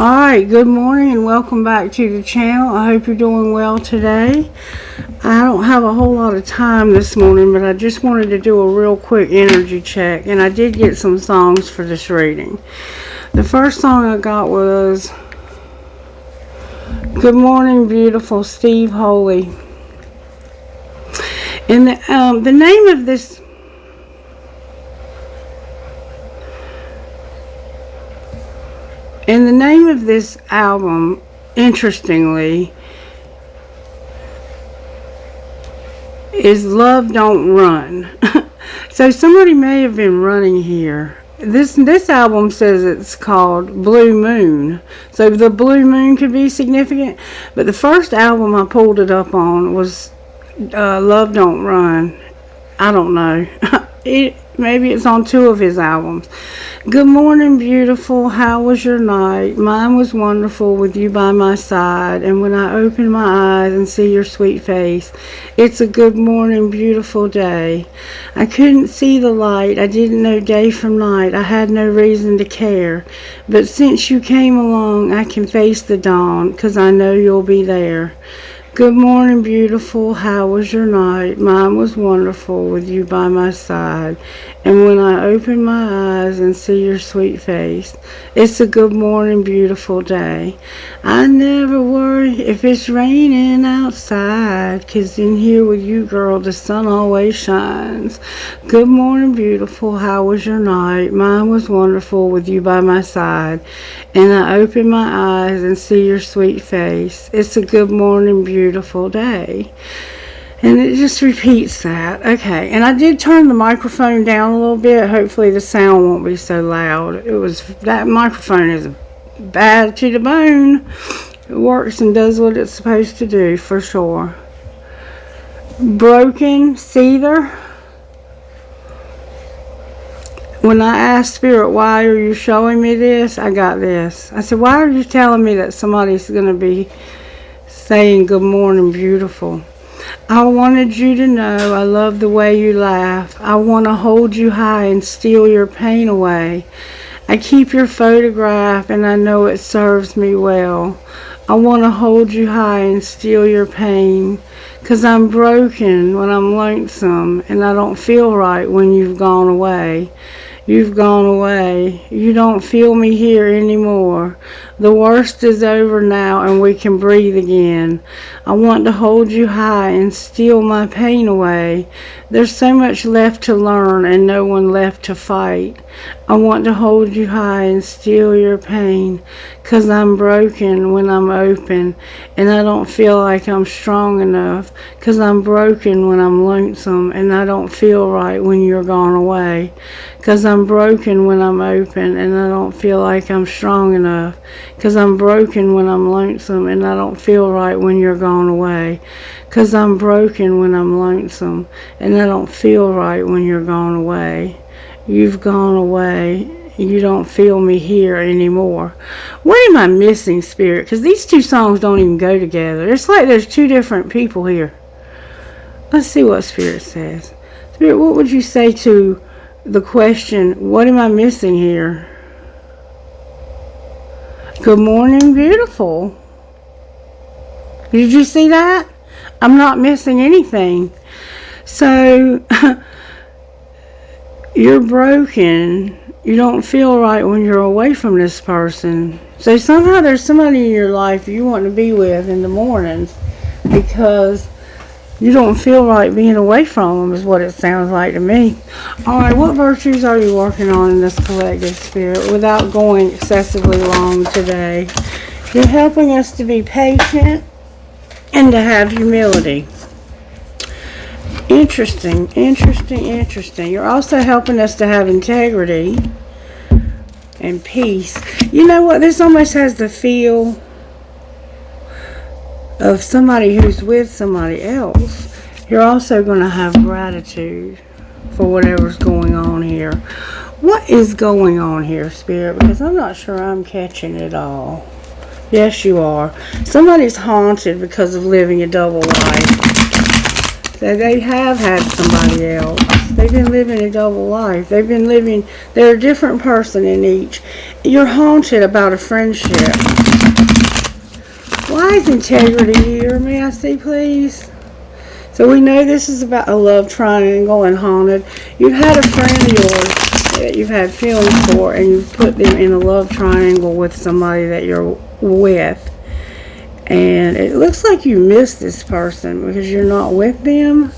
Alright, good morning and welcome back to the channel. I hope you're doing well today. I don't have a whole lot of time this morning, but I just wanted to do a real quick energy check, and I did get some songs for this reading. The first song I got was Good Morning Beautiful, Steve Holy. And the name of this album, interestingly, is Love Don't Run. So somebody may have been running here. This album says it's called Blue Moon. So the Blue Moon could be significant. But the first album I pulled it up on was Love Don't Run. I don't know. Maybe it's on two of his albums. Good morning, beautiful. How was your night? Mine was wonderful with you by my side. And when I open my eyes and see your sweet face, it's a good morning, beautiful day. I couldn't see the light. I didn't know day from night. I had no reason to care. But since you came along, I can face the dawn, 'cause I know you'll be there. Good morning, beautiful. How was your night? Mine was wonderful with you by my side. And when I open my eyes and see your sweet face, it's a good morning, beautiful day. I never worry if it's raining outside, 'cause in here with you, girl, the sun always shines. Good morning, beautiful. How was your night? Mine was wonderful with you by my side. And I open my eyes and see your sweet face. It's a good morning, beautiful day. And it just repeats that. Okay, and I did turn the microphone down a little bit. Hopefully the sound won't be so loud. That microphone is bad to the bone. It works and does what it's supposed to do, for sure. Broken Seether. When I asked Spirit, why are you showing me this? I got this. I said, why are you telling me that somebody's going to be saying good morning, beautiful? I wanted you to know I love the way you laugh. I want to hold you high and steal your pain away. I keep your photograph and I know it serves me well. I want to hold you high and steal your pain, 'cause I'm broken when I'm lonesome and I don't feel right when you've gone away. You've gone away. You don't feel me here anymore. The worst is over now and we can breathe again. I want to hold you high and steal my pain away. There's so much left to learn and no one left to fight. I want to hold you high and steal your pain, 'cause I'm broken when I'm open and I don't feel like I'm strong enough, 'cause I'm broken when I'm lonesome and I don't feel right when you're gone away, 'cause I'm broken when I'm open and I don't feel like I'm strong enough, 'cause I'm broken when I'm lonesome and I don't feel right when you're gone away, 'cause I'm broken when I'm lonesome and I don't feel right when you're gone away. You've gone away. You don't feel me here anymore. What am I missing, Spirit? Because these two songs don't even go together. It's like there's two different people here. Let's see what Spirit says. Spirit, what would you say to the question, what am I missing here? Good morning, beautiful. Did you see that? I'm not missing anything. So, you're broken. You don't feel right when you're away from this person. So somehow there's somebody in your life you want to be with in the mornings because you don't feel right being away from them, is what it sounds like to me. Alright, what virtues are you working on in this collective, Spirit, without going excessively long today? You're helping us to be patient and to have humility. Interesting, interesting, interesting. You're also helping us to have integrity and peace. You know what? This almost has the feel of somebody who's with somebody else. You're also going to have gratitude for whatever's going on here. What is going on here, Spirit? Because I'm not sure I'm catching it all. Yes, you are. Somebody's haunted because of living a double life. that they have had somebody else. They've been living a double life. They're a different person in each. You're haunted about a friendship. Why is integrity here? May I see, please? So we know this is about a love triangle and haunted. You've had a friend of yours that you've had feelings for, and you've put them in a love triangle with somebody that you're with. And it looks like you miss this person because you're not with them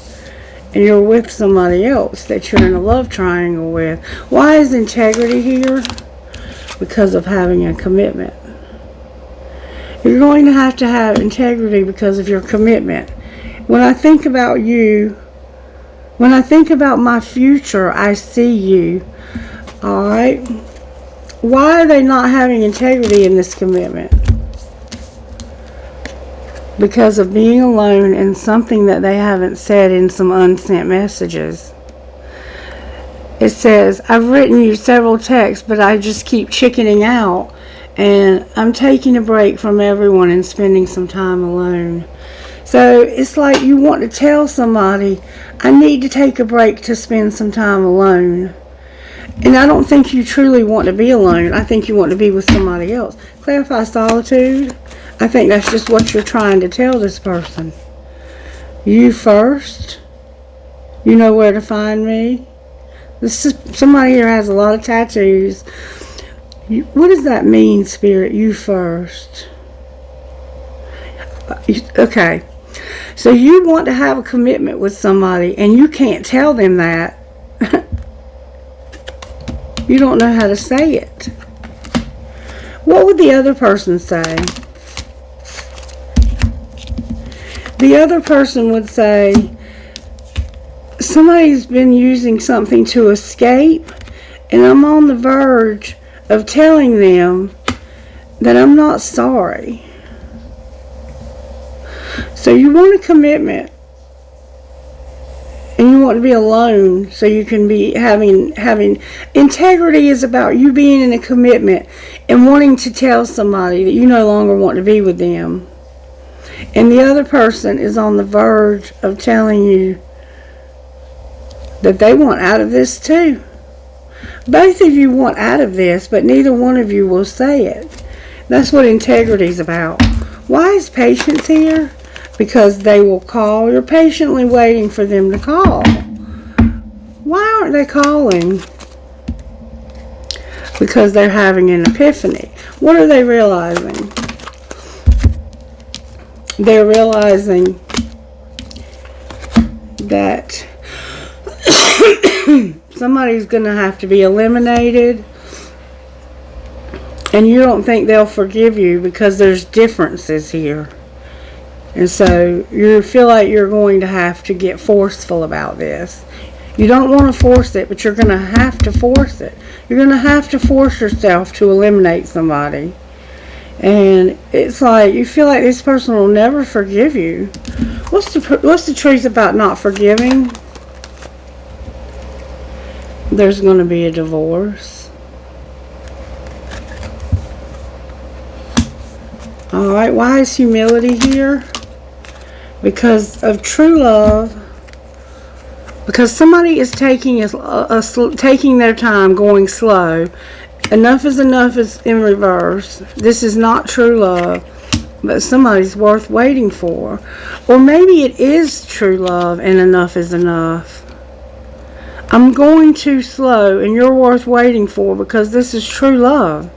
and you're with somebody else that you're in a love triangle with. Why is integrity here? Because of having a commitment. You're going to have integrity because of your commitment. When I think about you, when I think about my future, I see you. Alright? Why are they not having integrity in this commitment? Because of being alone and something that they haven't said in some unsent messages. It says, I've written you several texts, but I just keep chickening out. And I'm taking a break from everyone and spending some time alone. So it's like you want to tell somebody, I need to take a break to spend some time alone. And I don't think you truly want to be alone. I think you want to be with somebody else. Clarify solitude. I think that's just what you're trying to tell this person. You first. You know where to find me. Somebody here has a lot of tattoos. What does that mean, Spirit? You first. Okay. So you want to have a commitment with somebody and you can't tell them that. You don't know how to say it. What would the other person say? The other person would say, somebody's been using something to escape, and I'm on the verge of telling them that I'm not sorry. So you want a commitment, and you want to be alone so you can be having integrity is about you being in a commitment and wanting to tell somebody that you no longer want to be with them. And the other person is on the verge of telling you that they want out of this too. Both of you want out of this, but neither one of you will say it. That's what integrity is about. Why is patience here? Because they will call. You're patiently waiting for them to call. Why aren't they calling? Because they're having an epiphany. What are they realizing? They're realizing that somebody's going to have to be eliminated, and you don't think they'll forgive you because there's differences here. And so you feel like you're going to have to get forceful about this. You don't want to force it, but you're going to have to force it. You're going to have to force yourself to eliminate somebody. And it's like you feel like this person will never forgive you. What's the truth about not forgiving? There's going to be a divorce. Alright, why is humility here? Because of true love. Because somebody is taking their time, going slow. Enough is enough is in reverse. This is not true love, but somebody's worth waiting for. Or maybe it is true love and enough is enough. I'm going too slow and you're worth waiting for because this is true love.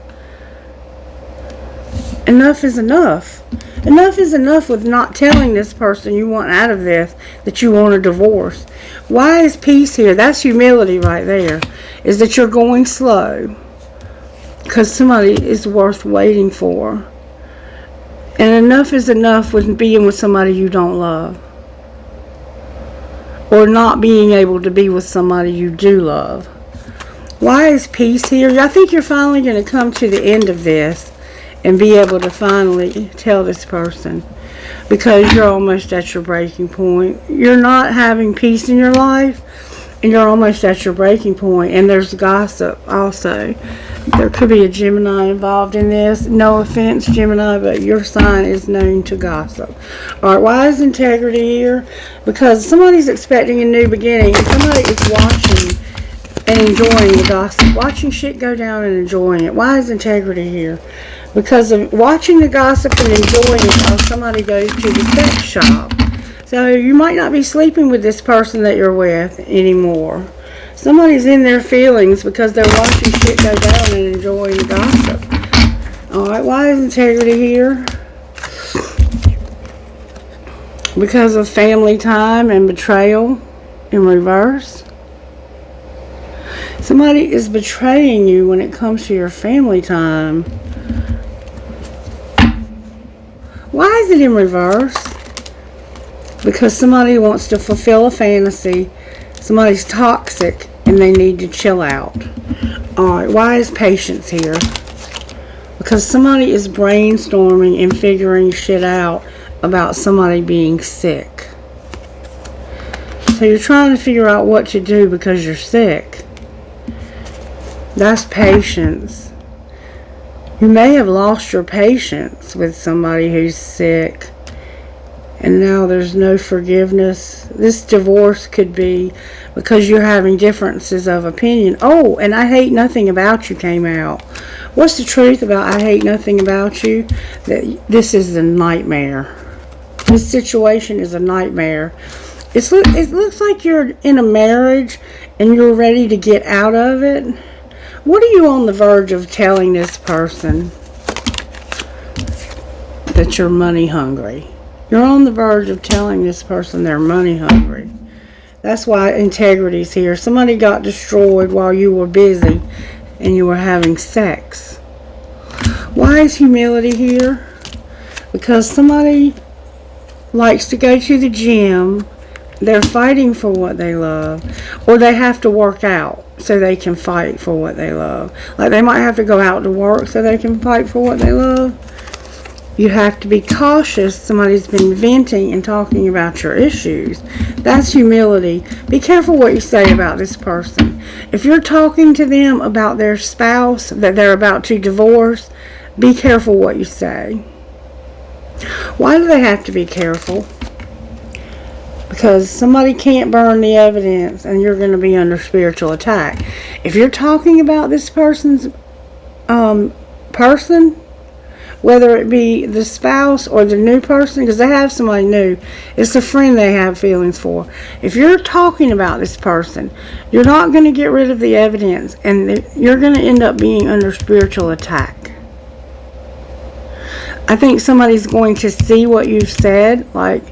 Enough is enough. Enough is enough with not telling this person you want out of this, that you want a divorce. Why is peace here? That's humility right there. Is that you're going slow. Because somebody is worth waiting for. And enough is enough with being with somebody you don't love. Or not being able to be with somebody you do love. Why is peace here? I think you're finally going to come to the end of this and be able to finally tell this person. Because you're almost at your breaking point. You're not having peace in your life. And you're almost at your breaking point, and there's gossip also. There could be a Gemini involved in this. No offense, Gemini, but your sign is known to gossip. Alright, why is integrity here? Because somebody's expecting a new beginning, and somebody is watching and enjoying the gossip. Watching shit go down and enjoying it. Why is integrity here? Because of watching the gossip and enjoying it while somebody goes to the sex shop. So you might not be sleeping with this person that you're with anymore. Somebody's in their feelings because they're watching shit go down and enjoying the gossip. Alright, why is integrity here? Because of family time and betrayal in reverse. Somebody is betraying you when it comes to your family time. Why is it in reverse? Because somebody wants to fulfill a fantasy. Somebody's toxic and they need to chill out. Alright, why is patience here? Because somebody is brainstorming and figuring shit out about somebody being sick. So you're trying to figure out what to do because you're sick. That's patience. You may have lost your patience with somebody who's sick. And now there's no forgiveness. This divorce could be because you're having differences of opinion. Oh, and I hate nothing about you came out. What's the truth about I hate nothing about you? That this is a nightmare. This situation is a nightmare. It looks like you're in a marriage and you're ready to get out of it. What are you on the verge of telling this person? That you're money hungry. You're on the verge of telling this person they're money hungry. That's why integrity's here. Somebody got destroyed while you were busy and you were having sex. Why is humility here? Because somebody likes to go to the gym. They're fighting for what they love. Or they have to work out so they can fight for what they love. Like they might have to go out to work so they can fight for what they love. You have to be cautious. Somebody's been venting and talking about your issues. That's humility. Be careful what you say about this person. If you're talking to them about their spouse that they're about to divorce, be careful what you say. Why do they have to be careful? Because somebody can't burn the evidence and you're going to be under spiritual attack. If you're talking about this person's person, whether it be the spouse or the new person, because they have somebody new, it's a friend they have feelings for. If you're talking about this person, you're not going to get rid of the evidence and you're going to end up being under spiritual attack. I think somebody's going to see what you've said. Like,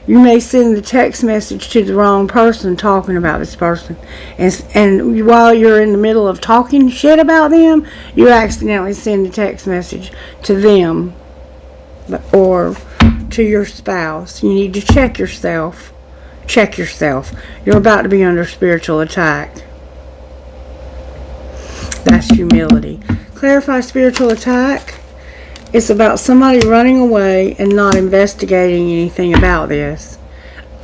you may send the text message to the wrong person talking about this person. And while you're in the middle of talking shit about them, you accidentally send a text message to them or to your spouse. You need to check yourself. Check yourself. You're about to be under spiritual attack. That's humility. Clarify spiritual attack. It's about somebody running away and not investigating anything about this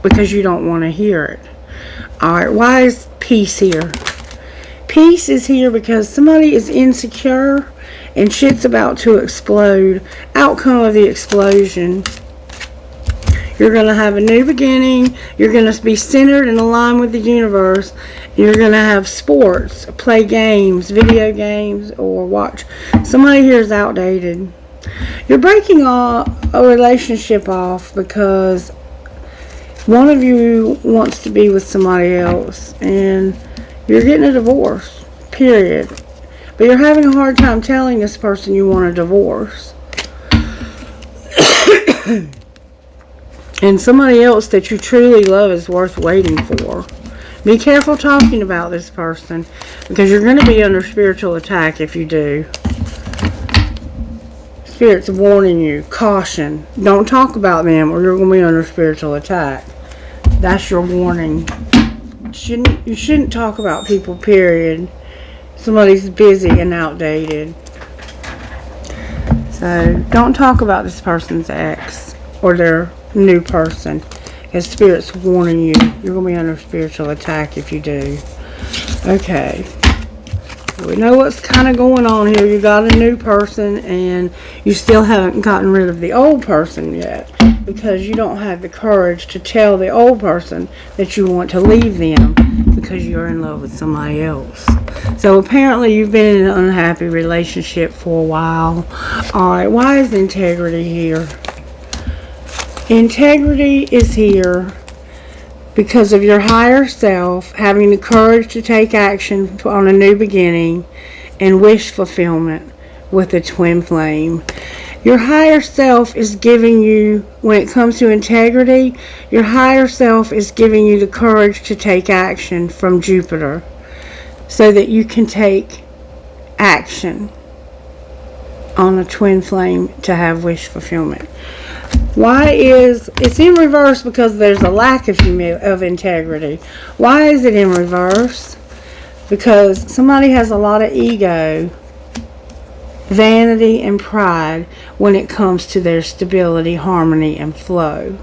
because you don't want to hear it. Alright, why is peace here? Peace is here because somebody is insecure and shit's about to explode. Outcome of the explosion. You're going to have a new beginning. You're going to be centered and aligned with the universe. You're going to have sports, play games, video games, or watch. Somebody here is outdated. You're breaking a relationship off because one of you wants to be with somebody else and you're getting a divorce, period. But you're having a hard time telling this person you want a divorce. And somebody else that you truly love is worth waiting for. Be careful talking about this person because you're going to be under spiritual attack if you do. Spirit's warning you. Caution. Don't talk about them or you're going to be under spiritual attack. That's your warning. You shouldn't talk about people, period. Somebody's busy and outdated. So don't talk about this person's ex or their new person. Because Spirit's warning you. You're going to be under spiritual attack if you do. Okay. We know what's kind of going on here. You got a new person and you still haven't gotten rid of the old person yet. Because you don't have the courage to tell the old person that you want to leave them because you're in love with somebody else. So apparently you've been in an unhappy relationship for a while. Alright, why is integrity here? Integrity is here because of your higher self having the courage to take action on a new beginning and wish fulfillment with the twin flame. Your higher self is giving you, when it comes to integrity, your higher self is giving you the courage to take action from Jupiter so that you can take action on a twin flame to have wish fulfillment. Why is it's in reverse? Because there's a lack of integrity. Why is it in reverse? Because somebody has a lot of ego, vanity, and pride when it comes to their stability, harmony, and flow.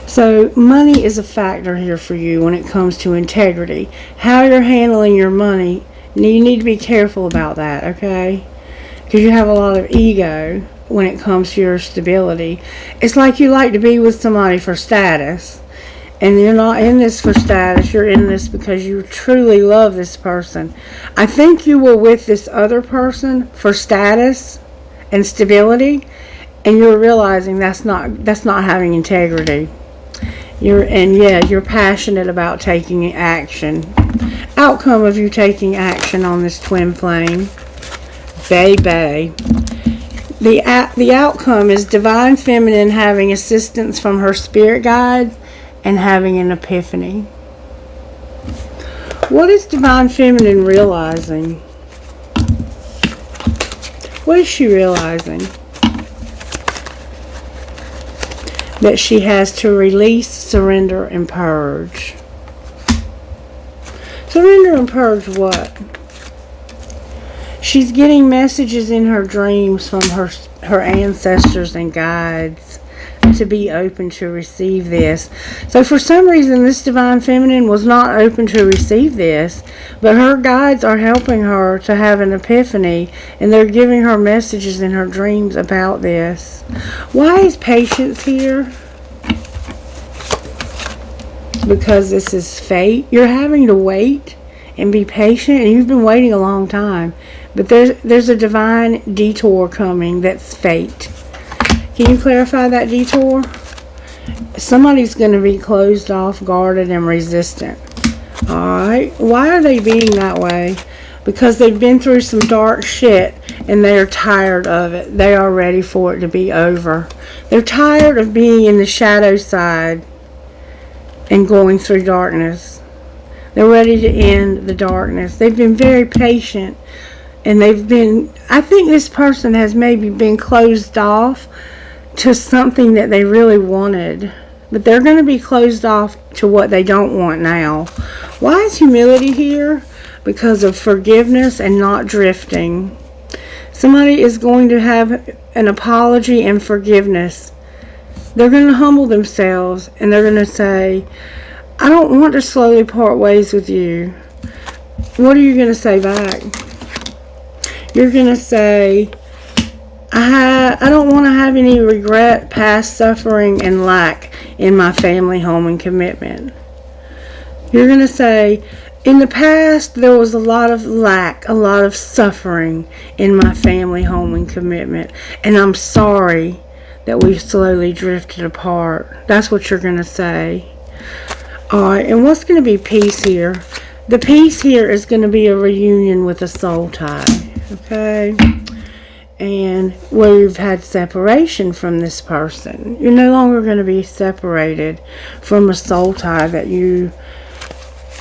So money is a factor here for you when it comes to integrity. How you're handling your money, you need to be careful about that, okay? Because you have a lot of ego when it comes to your stability. It's like you like to be with somebody for status. And you're not in this for status. You're in this because you truly love this person. I think you were with this other person for status and stability, and you're realizing that's not having integrity. You're passionate about taking action. Outcome of you taking action on this twin flame, baby. The outcome is Divine Feminine having assistance from her spirit guides and having an epiphany. What is Divine Feminine realizing? What is she realizing? That she has to release, surrender, and purge. Surrender and purge what? She's getting messages in her dreams from her ancestors and guides to be open to receive this. So for some reason this Divine Feminine was not open to receive this, but her guides are helping her to have an epiphany, and they're giving her messages in her dreams about this. Why is patience here? Because this is fate. You're having to wait and be patient, and you've been waiting a long time, but there's a divine detour coming. That's fate. Can you clarify that detour? Somebody's going to be closed off, guarded, and resistant. Alright. Why are they being that way? Because they've been through some dark shit and they are tired of it. They are ready for it to be over. They're tired of being in the shadow side and going through darkness. They're ready to end the darkness. They've been very patient, and I think this person has maybe been closed off to something that they really wanted, but they're going to be closed off to what they don't want now. Why is humility here? Because of forgiveness and not drifting. Somebody is going to have an apology and forgiveness. They're going to humble themselves, and they're going to say, I don't want to slowly part ways with you. What are you going to say back? You're going to say, I don't want to have any regret, past suffering, and lack in my family, home, and commitment. You're going to say, in the past, there was a lot of lack, a lot of suffering in my family, home, and commitment. And I'm sorry that we slowly drifted apart. That's what you're going to say. Alright, and what's going to be peace here? The peace here is going to be a reunion with a soul tie. Okay? And where you've had separation from this person. You're no longer going to be separated from a soul tie that you...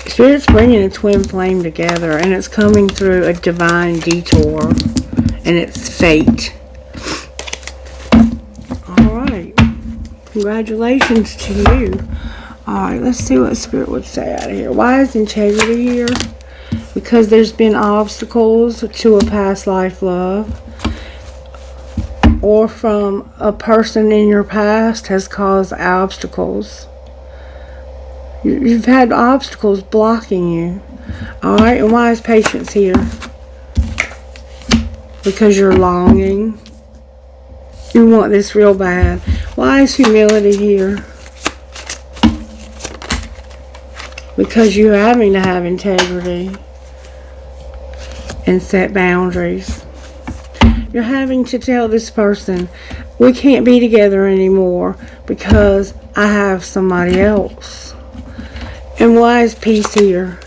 Spirit's bringing a twin flame together, and it's coming through a divine detour, and it's fate. Alright. Congratulations to you. Alright, let's see what Spirit would say out of here. Why is integrity here? Because there's been obstacles to a past life love, or from a person in your past has caused obstacles. You've had obstacles blocking you. Alright, and why is patience here? Because you're longing. You want this real bad. Why is humility here? Because you're having to have integrity and set boundaries. You're having to tell this person, we can't be together anymore because I have somebody else. And why is peace here?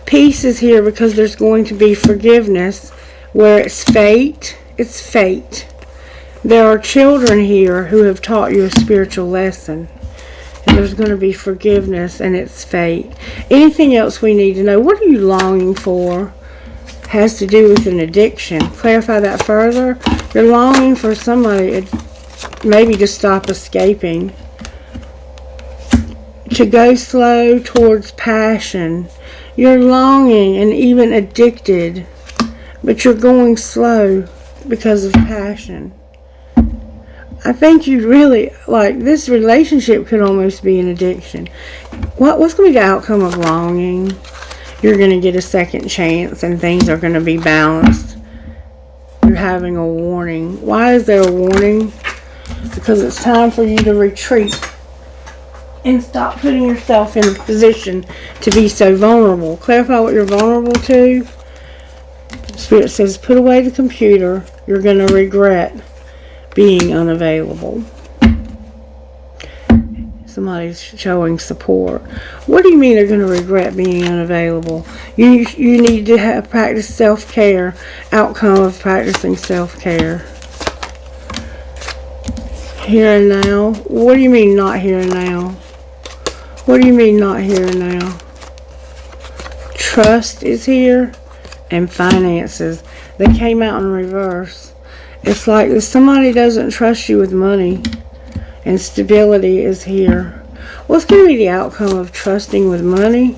Peace is here because there's going to be forgiveness where it's fate. It's fate. There are children here who have taught you a spiritual lesson. And there's going to be forgiveness and it's fate. Anything else we need to know? What are you longing for? Has to do with an addiction. Clarify that further. You're longing for somebody maybe to stop escaping. To go slow towards passion. You're longing and even addicted. But you're going slow because of passion. I think you really, like, this relationship could almost be an addiction. What's going to be the outcome of longing? You're going to get a second chance and things are going to be balanced. You're having a warning. Why is there a warning? Because it's time for you to retreat and stop putting yourself in a position to be so vulnerable. Clarify what you're vulnerable to. Spirit says, put away the computer. You're going to regret being unavailable. Somebody's showing support. What do you mean they're going to regret being unavailable? You need to practice self-care. Outcome of practicing self-care. Here and now. What do you mean not here and now? What do you mean not here and now? Trust is here and finances. They came out in reverse. It's like if somebody doesn't trust you with money and stability is here. What's going to be the outcome of trusting with money?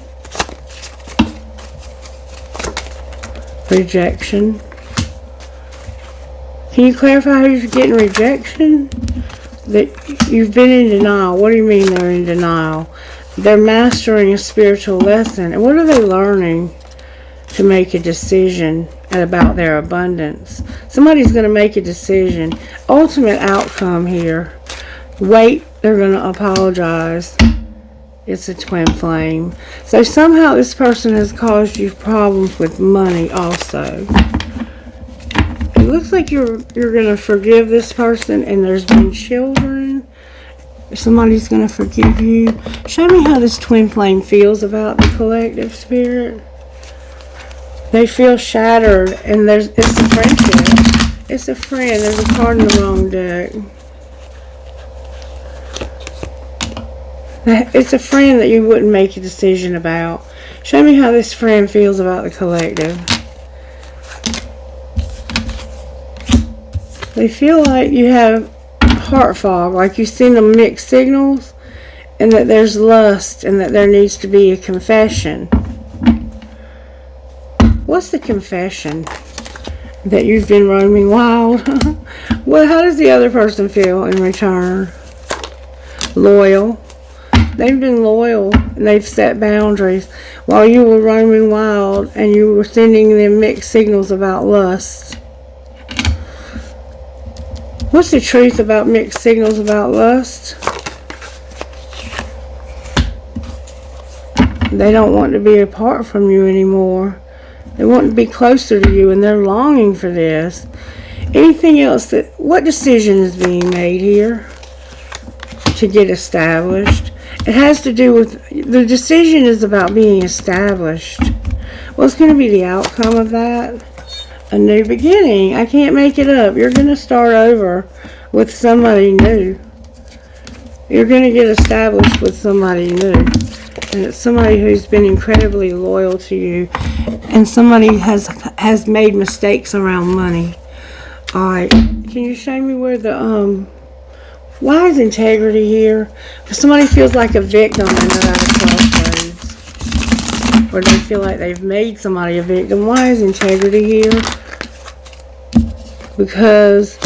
Rejection. Can you clarify who's getting rejection? That you've been in denial. What do you mean they're in denial? They're mastering a spiritual lesson. And what are they learning? To make a decision about their abundance. Somebody's going to make a decision. Ultimate outcome here. Wait, they're going to apologize. It's a twin flame. So somehow this person has caused you problems with money also. It looks like you're going to forgive this person and there's been children. Somebody's going to forgive you. Show me how this twin flame feels about the collective spirit. They feel shattered, and it's a friendship. It's a friend. There's a card in the wrong deck. It's a friend that you wouldn't make a decision about. Show me how this friend feels about the collective. They feel like you have heart fog, like you send them mixed signals, and that there's lust, and that there needs to be a confession. What's the confession? That you've been roaming wild? Well, how does the other person feel in return? Loyal. They've been loyal and they've set boundaries while you were roaming wild and you were sending them mixed signals about lust. What's the truth about mixed signals about lust? They don't want to be apart from you anymore. They want to be closer to you and they're longing for this. Anything else what decision is being made here to get established? It has to do with, the decision is about being established. What's going to be the outcome of that? A new beginning. I can't make it up. You're going to start over with somebody new. You're going to get established with somebody new. And it's somebody who's been incredibly loyal to you. And somebody has made mistakes around money. Alright. Can you show me where the, why is integrity here? Because somebody feels like a victim and they're at a crossroads. Or they feel like they've made somebody a victim. Why is integrity here? Because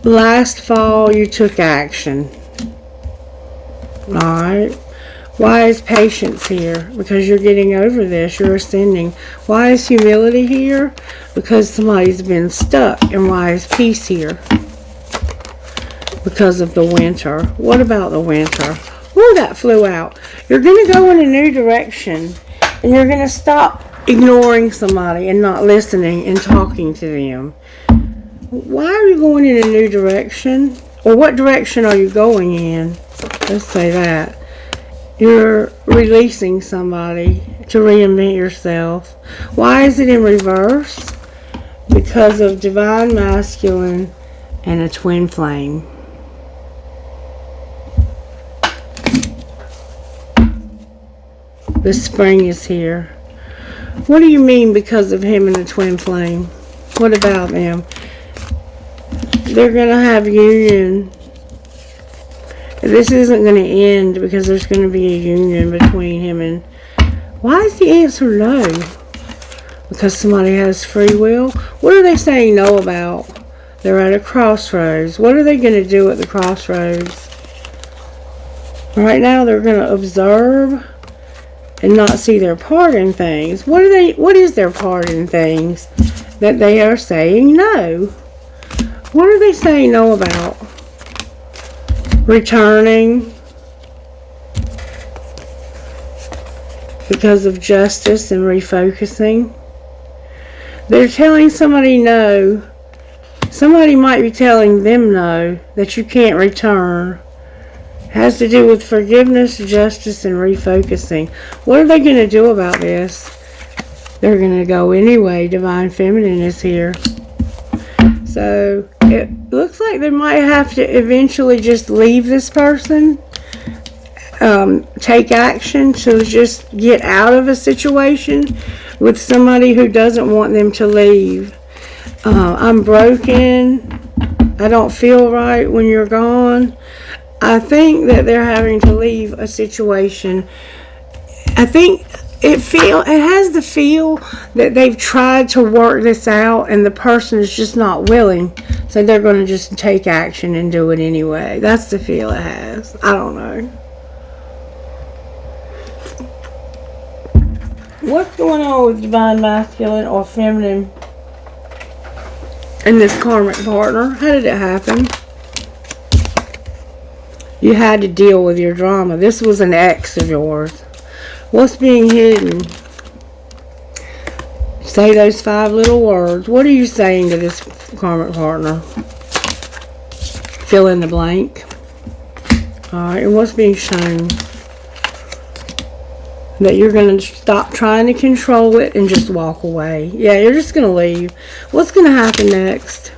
last fall you took action. Alright. Why is patience here? Because you're getting over this. You're ascending. Why is humility here? Because somebody's been stuck. And why is peace here? Because of the winter. What about the winter? Ooh, that flew out. You're going to go in a new direction. And you're going to stop ignoring somebody and not listening and talking to them. Why are you going in a new direction? Or what direction are you going in? Let's say that. You're releasing somebody to reinvent yourself. Why is it in reverse? Because of divine masculine and a twin flame. The spring is here. What do you mean because of him and the twin flame? What about them? They're going to have union. This isn't going to end because there's going to be a union between him and... Why is the answer no? Because somebody has free will? What are they saying no about? They're at a crossroads. What are they going to do at the crossroads? Right now they're going to observe and not see their part in things. What is their part in things that they are saying no? What are they saying no about? Returning because of justice and refocusing. They're telling somebody no. Somebody might be telling them no, that you can't return. It has to do with forgiveness, justice, and refocusing. What are they going to do about this? They're going to go anyway. Divine Feminine is here. So it looks like they might have to eventually just leave this person. Take action to just get out of a situation with somebody who doesn't want them to leave. I'm broken. I don't feel right when you're gone. I think that they're having to leave a situation. I think it has the feel that they've tried to work this out and the person is just not willing. So they're going to just take action and do it anyway. That's the feel it has. I don't know. What's going on with divine masculine or feminine in this karmic partner? How did it happen? You had to deal with your drama. This was an ex of yours. What's being hidden? Say those 5 little words. What are you saying to this karmic partner? Fill in the blank. Alright, and what's being shown? That you're going to stop trying to control it and just walk away. Yeah, you're just going to leave. What's going to happen next?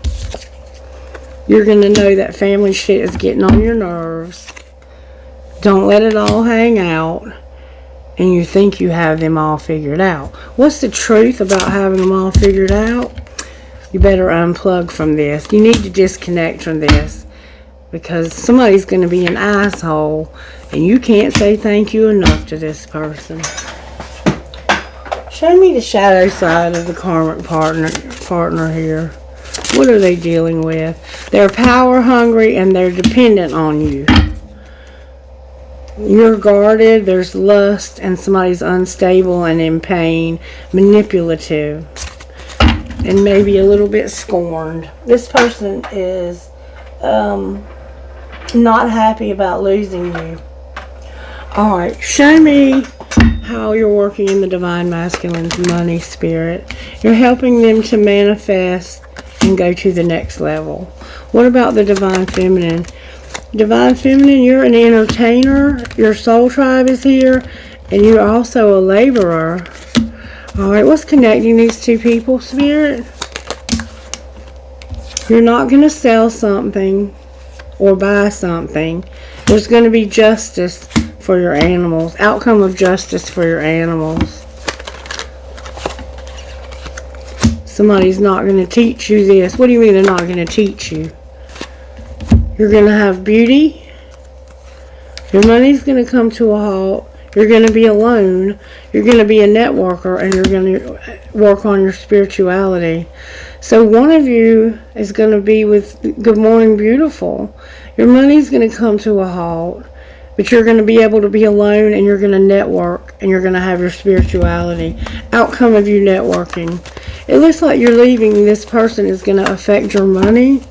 You're going to know that family shit is getting on your nerves. Don't let it all hang out. And you think you have them all figured out. What's the truth about having them all figured out? You better unplug from this. You need to disconnect from this. Because somebody's going to be an asshole. And you can't say thank you enough to this person. Show me the shadow side of the karmic partner here. What are they dealing with? They're power hungry and they're dependent on you. You're guarded, there's lust, and somebody's unstable and in pain, manipulative, and maybe a little bit scorned. This person is not happy about losing you. Alright, show me how you're working in the divine masculine's money spirit. You're helping them to manifest and go to the next level. What about the divine feminine? Divine Feminine, you're an entertainer. Your soul tribe is here. And you're also a laborer. Alright, what's connecting these two people, Spirit? You're not going to sell something or buy something. There's going to be justice for your animals. Outcome of justice for your animals. Somebody's not going to teach you this. What do you mean they're not going to teach you? You're going to have beauty. Your money's going to come to a halt. You're going to be alone. You're going to be a networker. And you're going to work on your spirituality. So one of you is going to be with Good Morning Beautiful. Your money's going to come to a halt. But you're going to be able to be alone, and you're going to network, and you're going to have your spirituality. Outcome of you networking. It looks like you're leaving. This person is going to affect your money.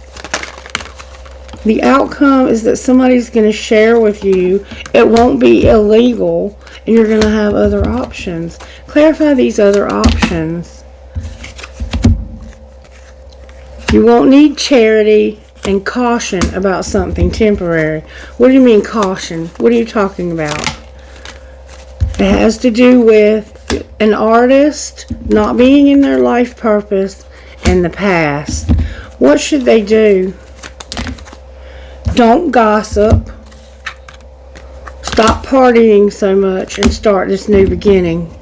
The outcome is that somebody's going to share with you. It won't be illegal, and you're going to have other options. Clarify these other options. You won't need charity and caution about something temporary. What do you mean caution? What are you talking about? It has to do with an artist not being in their life purpose in the past. What should they do? Don't gossip. Stop partying so much and start this new beginning.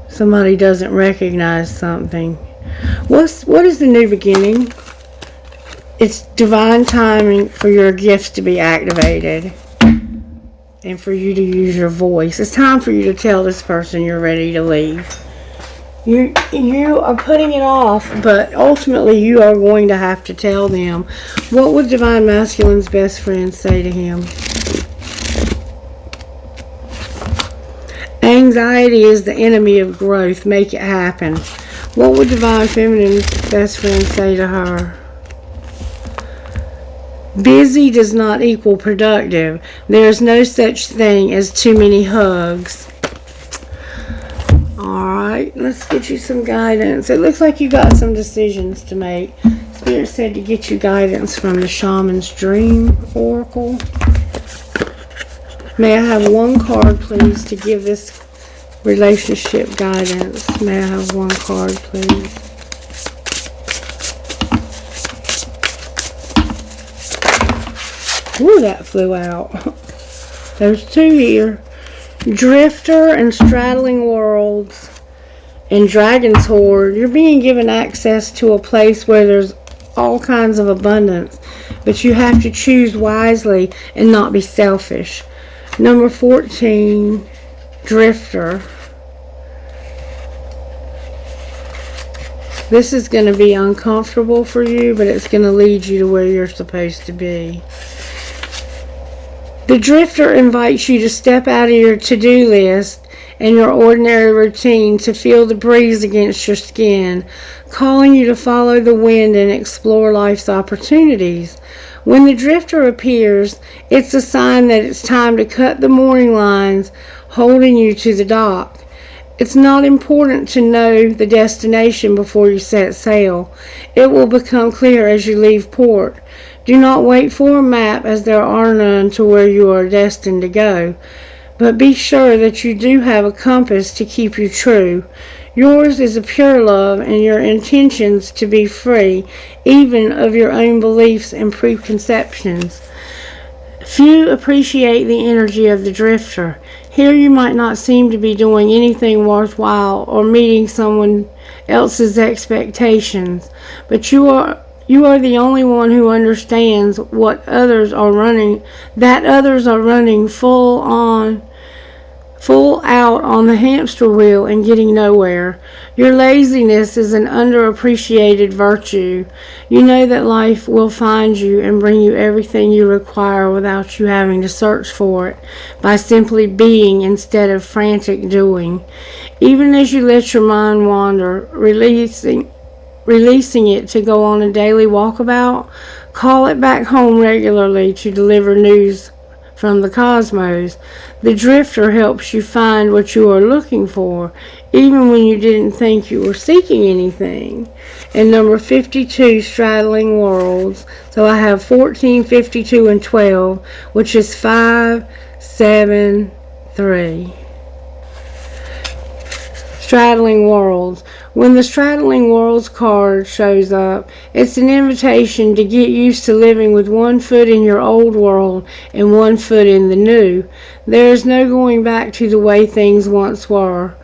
Somebody doesn't recognize something. What is the new beginning? It's divine timing for your gifts to be activated and for you to use your voice. It's time for you to tell this person you're ready to leave. You are putting it off, but ultimately you are going to have to tell them. What would Divine Masculine's best friend say to him? Anxiety is the enemy of growth. Make it happen. What would Divine Feminine's best friend say to her? Busy does not equal productive. There is no such thing as too many hugs. Alright, let's get you some guidance. It looks like you got some decisions to make. Spirit said to get you guidance from the Shaman's Dream Oracle. May I have one card, please, to give this relationship guidance? May I have one card, please? Ooh, that flew out. There's two here. Drifter and Straddling Worlds and Dragon's Horde. You're being given access to a place where there's all kinds of abundance, but you have to choose wisely and not be selfish. Number 14, Drifter. This is going to be uncomfortable for you, but it's going to lead you to where you're supposed to be. The Drifter invites you to step out of your to-do list and your ordinary routine to feel the breeze against your skin, calling you to follow the wind and explore life's opportunities. When the Drifter appears, it's a sign that it's time to cut the mooring lines holding you to the dock. It's not important to know the destination before you set sail. It will become clear as you leave port. Do not wait for a map, as there are none to where you are destined to go. But be sure that you do have a compass to keep you true. Yours is a pure love, and your intentions to be free, even of your own beliefs and preconceptions. Few appreciate the energy of the Drifter. Here you might not seem to be doing anything worthwhile or meeting someone else's expectations, but you are the only one who understands that others are running full out on the hamster wheel and getting nowhere. Your laziness is an underappreciated virtue. You know that life will find you and bring you everything you require without you having to search for it, by simply being instead of frantic doing. Even as you let your mind wander, releasing it to go on a daily walkabout, call it back home regularly to deliver news from the cosmos. The Drifter helps you find what you are looking for, even when you didn't think you were seeking anything. And number 52, Straddling Worlds. So I have 14, 52, and 12, which is 5, 7, 3. Straddling Worlds. When the Straddling Worlds card shows up, it's an invitation to get used to living with one foot in your old world and one foot in the new. There is no going back to the way things once were,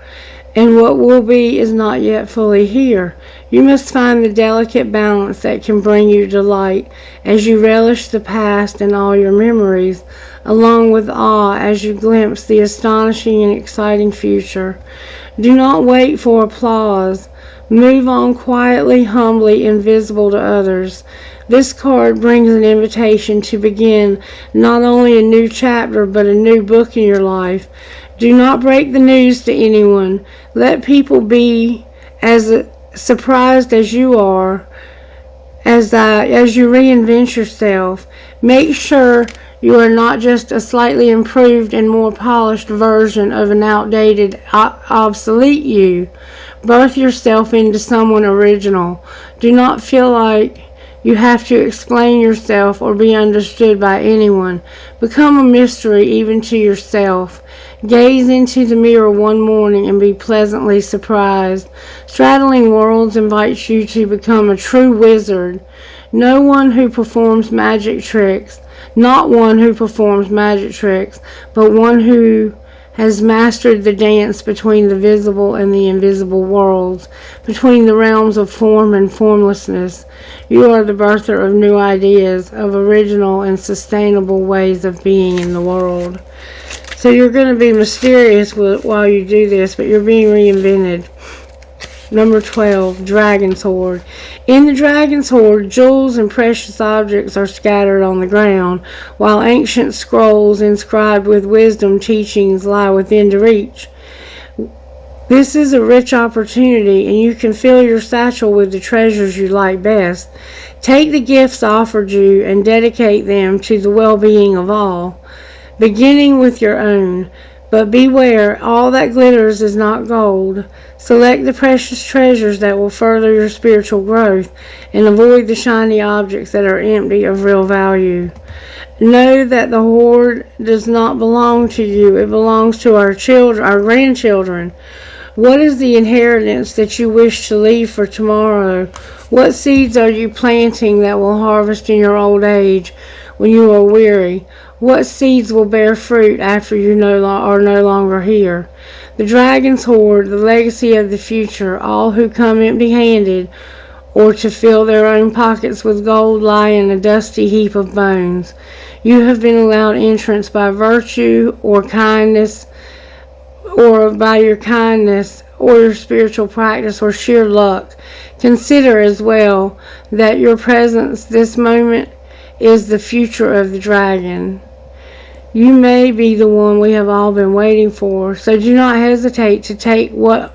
and what will be is not yet fully here. You must find the delicate balance that can bring you delight as you relish the past and all your memories, along with awe as you glimpse the astonishing and exciting future. Do not wait for applause. Move on quietly, humbly, invisible to others. This card brings an invitation to begin not only a new chapter but a new book in your life. Do not break the news to anyone. Let people be as surprised as you are as you reinvent yourself. Make sure you are not just a slightly improved and more polished version of an outdated, obsolete you. Birth yourself into someone original. Do not feel like you have to explain yourself or be understood by anyone. Become a mystery even to yourself. Gaze into the mirror one morning and be pleasantly surprised. Straddling Worlds invites you to become a true wizard. Not one who performs magic tricks, but one who has mastered the dance between the visible and the invisible worlds, between the realms of form and formlessness. You are the birther of new ideas, of original and sustainable ways of being in the world. So you're going to be mysterious while you do this, but you're being reinvented. Number 12, Dragon's Hoard. In the Dragon's Hoard, jewels and precious objects are scattered on the ground, while ancient scrolls inscribed with wisdom teachings lie within reach. This is a rich opportunity, and you can fill your satchel with the treasures you like best. Take the gifts offered you and dedicate them to the well-being of all, beginning with your own. But beware, all that glitters is not gold. Select the precious treasures that will further your spiritual growth, and avoid the shiny objects that are empty of real value. Know that the hoard does not belong to you. It belongs to our children, our grandchildren. What is the inheritance that you wish to leave for tomorrow? What seeds are you planting that will harvest in your old age when you are weary? What seeds will bear fruit after you are no longer here? The Dragon's Hoard, the legacy of the future. All who come empty-handed or to fill their own pockets with gold lie in a dusty heap of bones. You have been allowed entrance by virtue or kindness, or by your kindness or your spiritual practice or sheer luck. Consider as well that your presence this moment is the future of the dragon. You may be the one we have all been waiting for, so do not hesitate to take what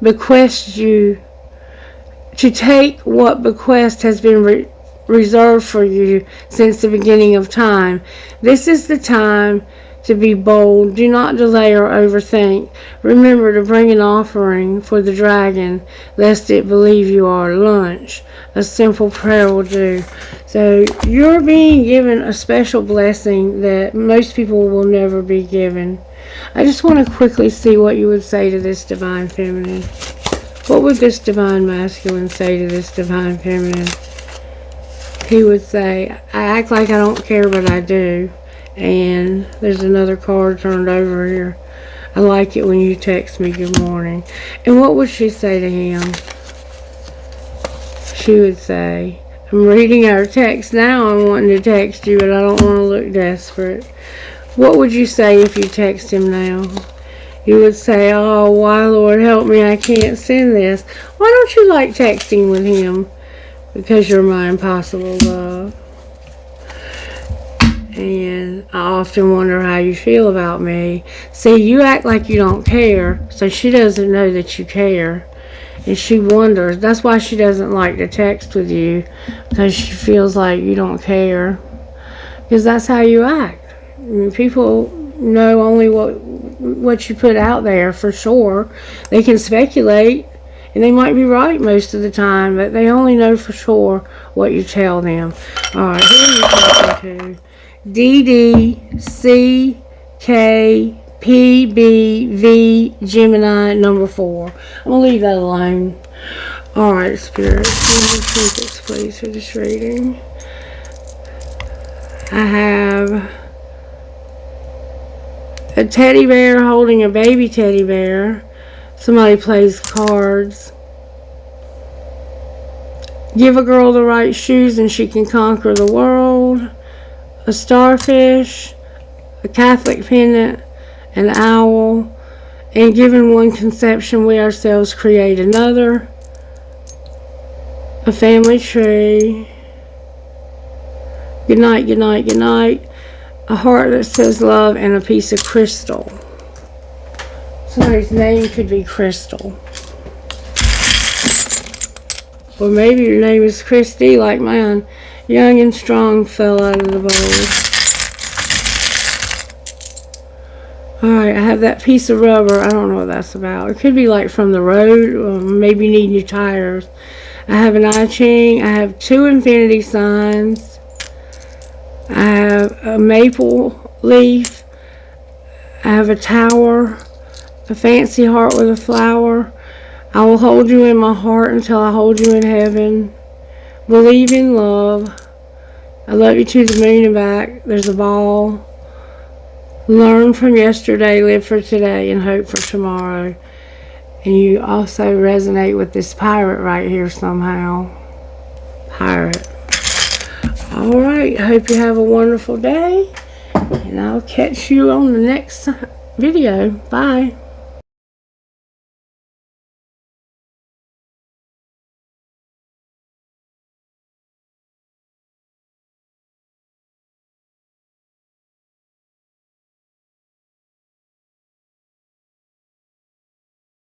bequest has been reserved for you since the beginning of time. This is the time to be bold. Do not delay or overthink. Remember to bring an offering for the dragon, lest it believe you are lunch. A simple prayer will do. So you're being given a special blessing that most people will never be given. I just want to quickly see what you would say to this divine feminine. What would this divine masculine say to this divine feminine? He would say, I act like I don't care, but I do. And there's another card turned over here. I like it when you text me good morning. And what would she say to him? She would say, I'm reading our text now. I'm wanting to text you, but I don't want to look desperate. What would you say if you text him now? You would say, oh, why, Lord, help me. I can't send this. Why don't you like texting with him? Because you're my impossible love. And I often wonder how you feel about me. See, you act like you don't care, so she doesn't know that you care. And she wonders. That's why she doesn't like to text with you, because she feels like you don't care. Because that's how you act. I mean, people know only what you put out there for sure. They can speculate, and they might be right most of the time, but they only know for sure what you tell them. Alright, who are you talking to? DDCKPBV Gemini number 4. I'm going to leave that alone. Alright, Spirit. Trinkets, please, for this reading. I have a teddy bear holding a baby teddy bear. Somebody plays cards. Give a girl the right shoes and she can conquer the world. A starfish, a Catholic pendant, an owl, and given one conception, we ourselves create another. A family tree, Good night, good night, good night. A heart that says love and a piece of crystal. Somebody's name could be Crystal. Or maybe your name is Christy, like mine. Young and strong fell out of the bowl. Alright, I have that piece of rubber. I don't know what that's about. It could be like from the road, or maybe you need new tires. I have an I Ching. I have 2 infinity signs. I have a maple leaf. I have a tower. A fancy heart with a flower. I will hold you in my heart until I hold you in heaven. Believe in love. I love you to the moon and back. There's a ball. Learn from yesterday, live for today, and hope for tomorrow. And you also resonate with this pirate right here somehow. Pirate. Alright, I hope you have a wonderful day. And I'll catch you on the next video. Bye.